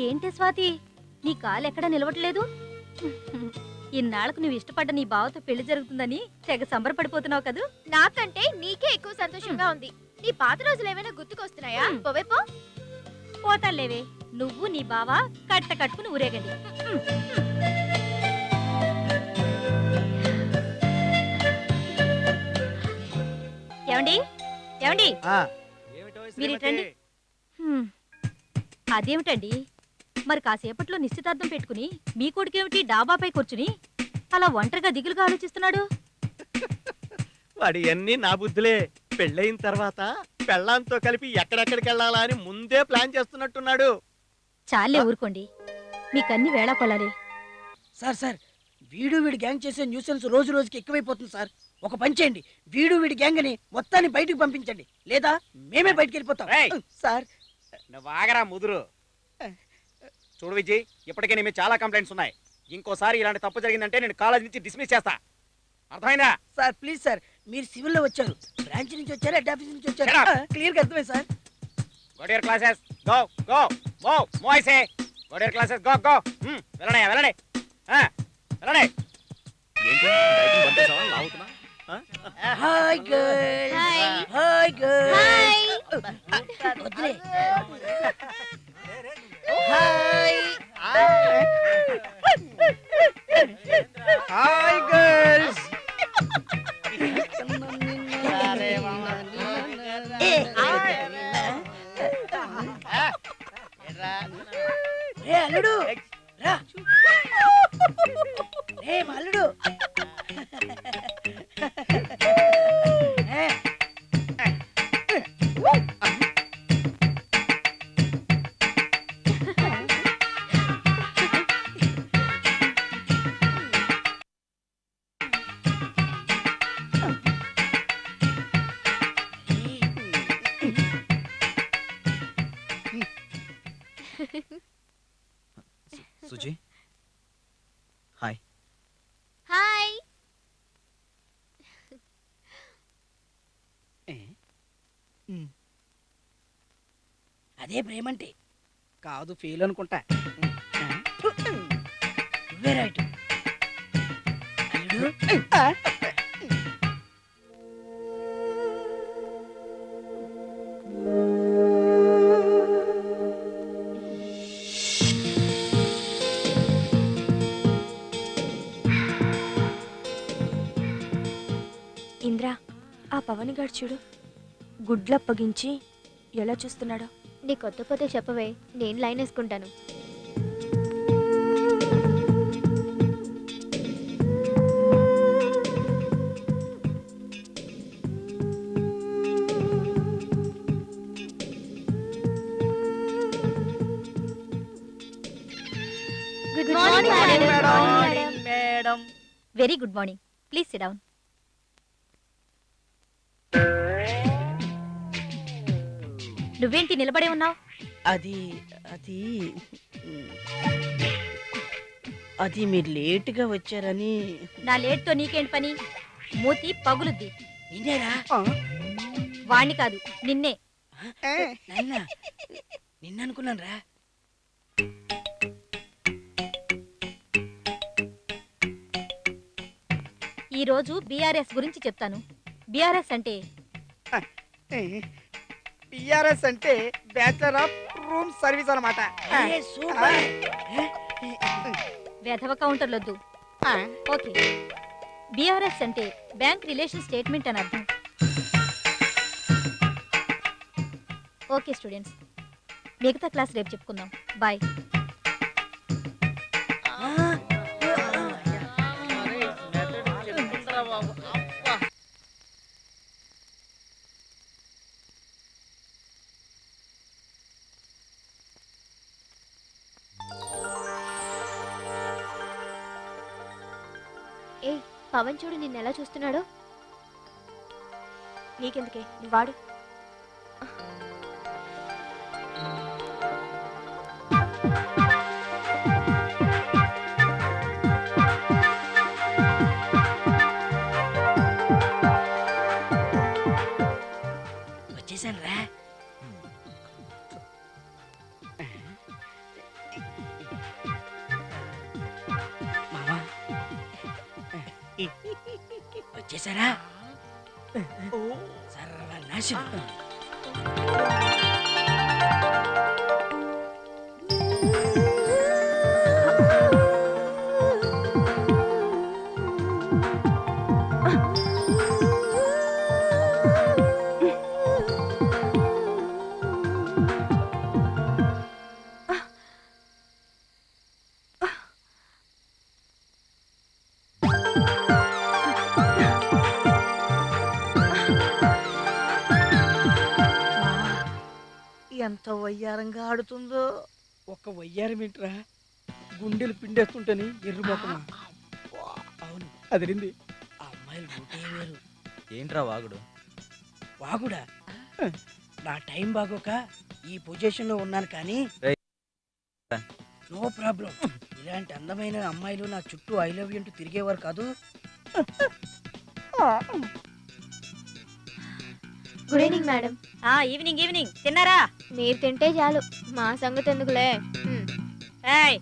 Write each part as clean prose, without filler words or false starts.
ఏంటి స్వాతి, నీ కాలు ఎక్కడా నిలవట్లేదు? ఇన్నాళ్లకు నువ్వు ఇష్టపడ్డ నీ బావతో పెళ్లి జరుగుతుందని తెగ సంబరపడిపోతున్నావు కదూ? నాకంటే నీకే ఎక్కువ సంతోషంగా ఉంది. నీ పాత రోజులు ఏమైనా గుర్తుకొస్తున్నాయా? పోవే పో. పోతాలేవే, నువ్వు నీ బావ కట్ట కట్టుకుని ఊరేగండి. ఏమండి ఏమండి, మీరు ఇటండి. అదేమిటండి, మరి కాసేపట్లో నిశ్చితార్థం పెట్టుకుని మీ కొడుకేమిటి డాబాపై కూర్చుని అలా ఒంటరిగా దిగులుగా ఆలోచిస్తున్నాడు? వాడి అన్ని నా బుద్ధులే. పెళ్ళయిన తర్వాత పెళ్ళాంతో కలిపి ఎక్కడెక్కడికి వెళ్ళాలా అని ముందే ప్లాన్ చేస్తున్నట్టున్నాడు. చాలే ఊరుకోండి, మీకన్ని వేళా కొలాలి. సార్ సార్, వీడి గ్యాంగ్ చేసే న్యూసెన్స్ రోజు రోజుకి ఎక్కువైపోతుంది సార్. ఒక పని చేయండి, వీడి గ్యాంగ్ అని మొత్తాన్ని బయటికి పంపించండి, లేదా మేమే బయటికి వెళ్ళిపోతాం. సార్ నువ్వు ఆగరా ముదురు. చూడు విజయ్, ఇప్పటికే నీ మీద చాలా కంప్లైంట్స్ ఉన్నాయి. ఇంకోసారి ఇలాంటి తప్పు జరిగిందంటే నేను కాలేజ్ నుంచి డిస్మిస్ చేస్తా, అర్థమైందా? సార్ ప్లీజ్ సార్, మీరు సివిల్ లో వచ్చారు, బ్రాంచ్ నుంచి వచ్చారు, హెడ్ ఆఫీస్ నుంచి వచ్చారు, క్లియర్ గా అర్థమైంది sir. Go to your classes, go go move move I say, go to your classes, go go. వెళ్ళండి వెళ్ళండి వెళ్ళండి. ఏంటి డైటింగ్ పంపేసావా? లావుతున్నా? హాయ్ గర్ల్స్, హాయ్ గర్ల్స్, వదిలే. Hi hi girls. రే అల్లుడు రా, రే అల్లుడు. సుజీ హాయ్. హాయ్. అదే ప్రేమంటే కాదు, ఫెయిల్ అనుకుంటా. నువ్వే రైట్ అల్లుడు. ఇంద్ర, ఆ పవన్ గారు చూడు, గుడ్లప్పగించి ఎలా చూస్తున్నాడో. నీ కొత్త పోతే చెప్పవే, నేను లైన్ వేసుకుంటాను. Good morning madam. Very good morning, please SIT down. నువ్వేంటి నిలబడే ఉన్నావు? అది అది అది మీరు లేటుగా వచ్చారని. నా లేట్తో నీకేంటి పని? మూతి పగులుద్ది. నిన్నేరా? వాణ్ణి కాదు, నిన్నే. నిన్ననుకున్నాను రా. ఈరోజు బీఆర్ఎస్ గురించి చెప్తాను. బీఆర్ఎస్ అంటే బిఆర్ఎస్ అంటే బ్యాచిలర్ ఆఫ్ రూమ్ సర్వీస్ అన్నమాట. వెధవ కౌంటర్లొద్దు. ఓకే, బీఆర్ఎస్ అంటే బ్యాంక్ రిలేషన్ స్టేట్మెంట్ అని అర్థం. ఓకే స్టూడెంట్స్, మిగతా క్లాస్ రేపు చెప్పుకుందాం. బాయ్. ఏ పవన్ చూడు నిన్ను ఎలా చూస్తున్నాడో. నీకెందుకే, నువ్వు వాడు. వచ్చేసాను రా. వచ్చేసారా సర్వనాశనం. ఎంత వయ్యారంగా ఆడుతుందో. ఒక్క వయ్యారం ఏంట్రా, గుండెలు పిండేస్తుంటని ఎర్రుపోకమా. అవును అదిరింది. ఆ అమ్మాయిలు రూటే వేరు. ఏంట్రా వాగుడు? వాగుడా? నా టైం బాగోక ఈ పొజిషన్ లో ఉన్నాను కానీ నో ప్రాబ్లం. ఇలాంటి అందమైన అమ్మాయిలు నా చుట్టూ ఐ లవ్ యూ అంటూ తిరిగేవారు కాదు. Good evening madam. Evening evening తిన్నారా? మీరు తింటే చాలు, మా సంగతి ఎందుకులే. ఏయ్,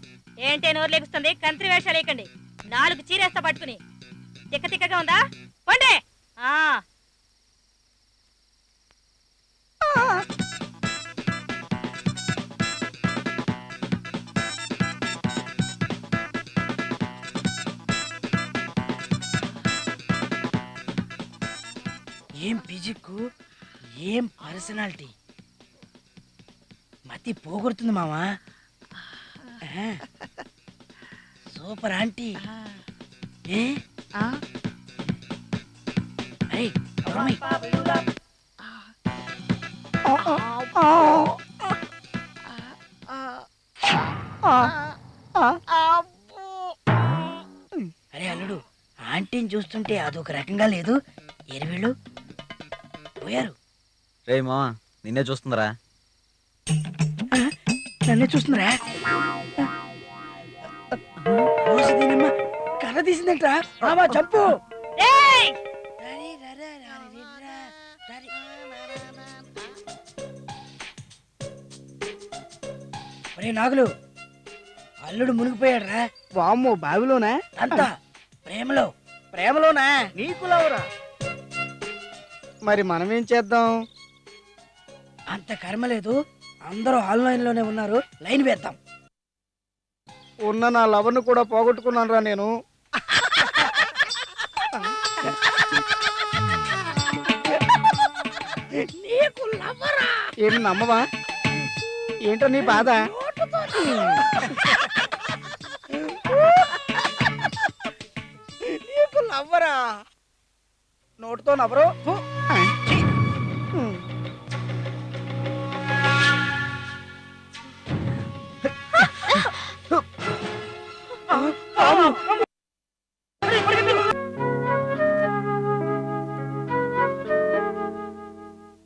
ఏంటే నోరు లేపుస్తుంది? కంత్రి వేషాలు వేయకండి. 4 చీరేస్తా పట్టుకుని. తిక్క తిక్కగా ఉందా? పండే. ఏం ఫిజిక్, ఏం పర్సనాలిటీ, మతి పోగొడుతుంది మావా. Super aunty. ఏ అరే అమ్మాయి. అరే అల్లుడు, ఆంటీని చూస్తుంటే అదొక రకంగా లేదు. ఎరువిళ్ళు పోయారు. రే మావా, నిన్నే చూస్తుందిరా. నన్నే చూస్తున్నారా? కర్ర తీసిందంట్రా. మామా చంపు. ఒరే నాగులు, అల్లుడు మునిగిపోయాడు రా. వామ్మో, బావిలోనా? అంతా ప్రేమలో. ప్రేమలోనా? నీకు లవరా? మరి మనం ఏం చేద్దాం? అంత కర్మ లేదు. అందరూ ఆన్లైన్ లోనే ఉన్నారు. లైన్ వేద్దాం. ఉన్న నా లవర్ను కూడా పోగొట్టుకున్నాను రా నేను. నీకు లవ్వరా? ఏమి నమ్మవా? ఏంటో నీ బాధ? నీకు లవ్వరా? నోటితో నవ్వరు.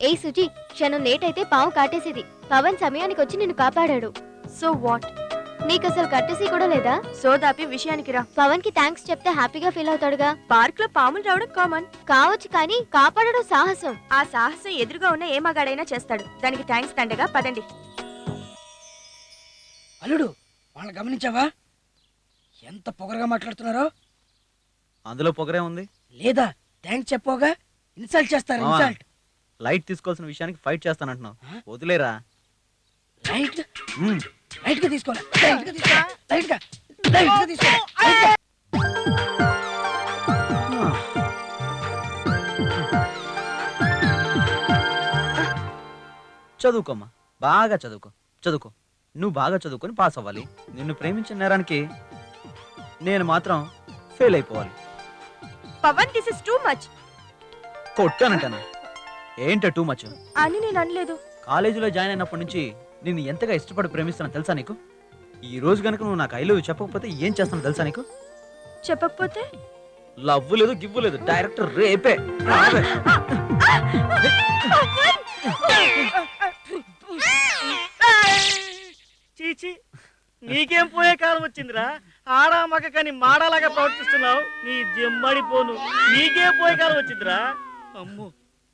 ఏ సుజీ, క్షణం లేట్ అయితే పావు కాటేసేది. పవన్ సమయానికి వచ్చి నిన్ను కాపాడాడు. So what? నీకు అసలు కట్టేసి కూడా లేదా? సోదాపి విషయానికి రా. పవన్ కి థ్యాంక్స్ చెప్తే హ్యాపీగా ఫీల్ అవుతాడుగా. పార్క్ లో పాములు రావడం కామన్ కావచ్చు, కానీ కాపాడడం సాహసం. ఆ సాహసం ఎదురుగా ఉన్న ఏ మగాడైనా చేస్తాడు. దానికి థ్యాంక్స్ తండగా పదండి. అల్లుడు, వాళ్ళని గమనించావా? ఎంత పొగరగా మాట్లాడుతున్నారో. అందులో పొగరే ఉంది. లేదా థ్యాంక్స్ చెప్పోగా ఇన్సల్ట్ చేస్తారు. ఇన్సల్ట్. లైట్ తీసుకోవాల్సిన విషయానికి ఫైట్ చేస్తానంటున్నావు. వదిలేరా. లైట్ లైట్ గా తీసుకోవాలి. లైట్ గా తీసుకోవాలి. లైట్ గా లైట్ గా తీసుకోవాలి. లైట్ గా. చదువుకోమ్మా, బాగా చదువుకో. నువ్వు బాగా చదువుకొని పాస్ అవ్వాలి. నిన్ను ప్రేమించిన నేరానికి నేను మాత్రం ఫెయిల్ అయిపోవాలి. Pavan, this is too much. కొట్టానంటాను. ఏంటో టూ మచ్ అని నేను అనలేదు. కాలేజీలో జాయిన్ అయినప్పటి నుంచి నిన్ను ఎంతగా ఇష్టపడి ప్రేమిస్తానో తెలుసా నీకు? ఈ రోజు కనుక నువ్వు నాకు ఐ లవ్ యూ చెప్పకపోతే ఏం చేస్తానో తెలుసా నీకు? చెప్పకపోతే లవ్ లేదు, గివ్వు లేదు, డైరెక్ట్ రేపే. చీచి, నీకేం పోయే కాలం వచ్చిందిరా? ఆడా మగ కానీ మాడాలాగా ప్రవర్తిస్తున్నావు. నీ జమ్మడిపోను. నీకేం పోయే కాలం వచ్చిందిరా? అమ్మో,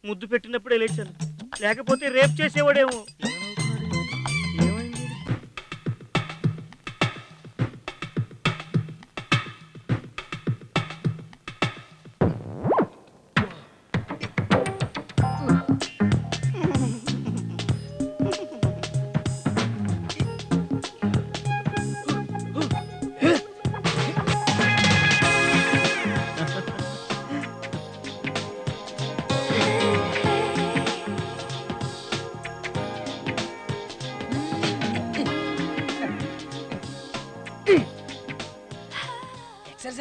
ముద్దు పెట్టినప్పుడే లేచాను, లేకపోతే రేప్ చేసేవాడేమో. ఏమైంది?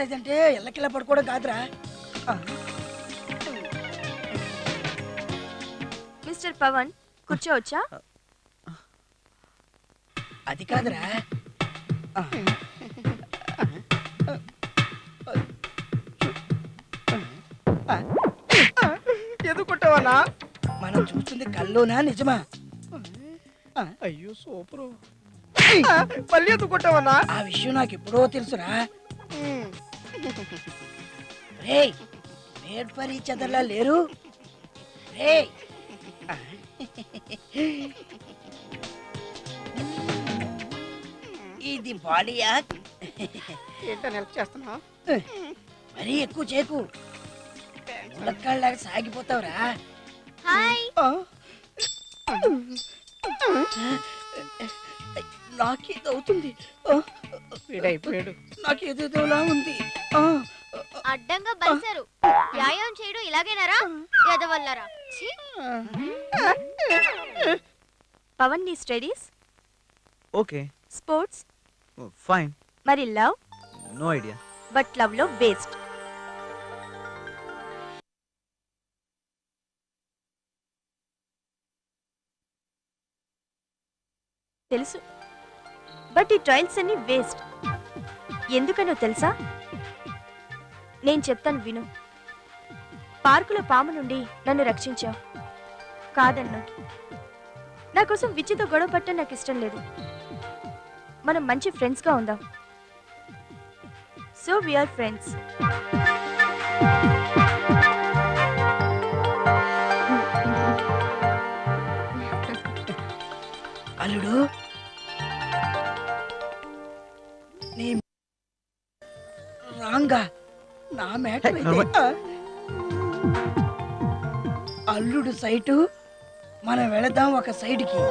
ఎక్సర్సైజ్ అంటే ఎల్లకిలా పడుకోవడం కాదురా. ఆ, మిస్టర్ పవన్ కూర్చోవచ్చా? అది కాదురా. ఆ, ఎదుకుంటావన్నా? మనం చూస్తుంది కల్లోనా నిజమా? అయ్యో సూపరు. మళ్ళీ ఎదుకుంటావన్నా? ఆ విషయం నాకు ఎప్పుడో తెలుసురా. రేయ్, మేడ్ ఫర్ ఈచ్ అదర్లా లేరు. రేయ్, ఇది బాడీయా? ఏంటని హెల్ప్ చేస్తున్నా? మరీ ఎక్కువ చేకు, ములక్కాళ్ళలాగా సాగిపోతావురా. హాయ్. నాకేదో అవుతుంది. వీడైపోయాడు. నాకేదేదోలా ఉంది. అడ్డంగా బలిసారు. వ్యాయామం చేయడం ఇలాగేనారా ఎదవల్లరా? ఛీ! పవన్ నీ స్టడీస్, ఓకే స్పోర్ట్స్, ఫైన్. మరి love? No idea. But love లో బేస్డ్. తెలుసు, బట్ ఈ ట్రయల్స్ అన్ని వేస్ట్. ఎందుకనో తెలుసా? నేను చెప్తాను విను. పార్కులో పాము నుండి నన్ను రక్షించావు, కాదన్నా. నా కోసం విచ్చితో గొడవ పట్టడం నాకు ఇష్టం లేదు. మనం మంచి ఫ్రెండ్స్గా ఉందాం. So we are friends. అల్లుడు, నీ రాంగా నా మ్యాటర్ అయితే. అల్లుడు సైటు, మనం వెళదాం ఒక సైడ్కి.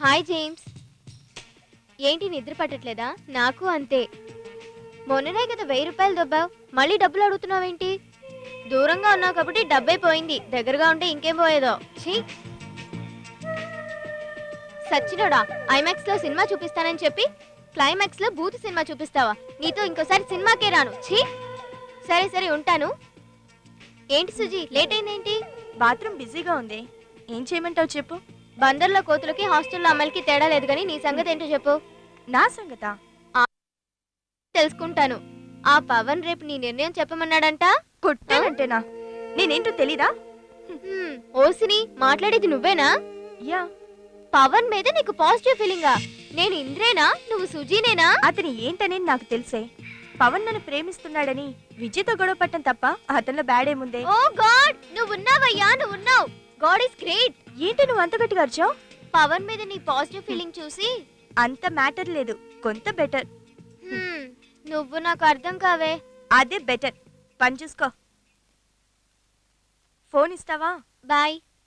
Hi James. ఏంటి నిద్ర పట్టట్లేదా? నాకు అంతే. మొన్ననే కదా 1000 రూపాయలు దొబ్బావు, మళ్ళీ డబ్బులు అడుగుతున్నావేంటి? దూరంగా ఉన్నావు కాబట్టి డబ్బైపోయింది, దగ్గరగా ఉంటే ఇంకేం పోయేదో. ఛీ! సచ్చినోడా, ఐమాక్స్ లో సినిమా చూపిస్తానని చెప్పి క్లైమాక్స్ లో బూత్ సినిమా చూపిస్తావా? నీతో ఇంకోసారి సినిమాకే రాను. ఛీ! సరే సరే ఉంటాను. ఏంటి సుజీ, లేట్ అయిందేంటి? బాత్రూమ్ బిజీగా ఉంది. ఏం చేయమంటావు చెప్పు. బందర్లో కోతులకి హాస్టల్లో అమ్మాయిలకి తేడా లేదు, కానీ నీ సంగతి ఏంటో చెప్పు. నా సంగతా? తెలుసుకుంటాను. ఆ పవన్ రేపు నీ నిర్ణయం చెప్పమన్నాడంట. కొట్టానంటేనా? నేనేంటో తెలీదా? ఓసిని, మాట్లాడేది నువ్వేనా? యా. పవన్ మీద నీకు పాజిటివ్ ఫీలింగా? నేను ఇంద్రేనా, నువ్వు సుజీనేనా? అతని ఏంటనేది నాకు తెలిసే. పవన్ నన్ను ప్రేమిస్తున్నాడని విజయ్తో గొడవ పట్టం తప్ప అతనిలో బ్యాడ్ ఏముందే? ఓ గాడ్, నువ్వున్నావయ్యా, నువ్వున్నావు. God is great. ఏంటి నువ్వు అంత గట్టిగా అరిచావు? పవన్ మీద నీ పాజిటివ్ ఫీలింగ్ చూసి అంత మ్యాటర్ లేదు, కొంత బెటర్. నువ్వు నాకు అర్థం కావే. అదే బెటర్. పని చూసుకో. ఫోన్ ఇస్తావా? బాయ్.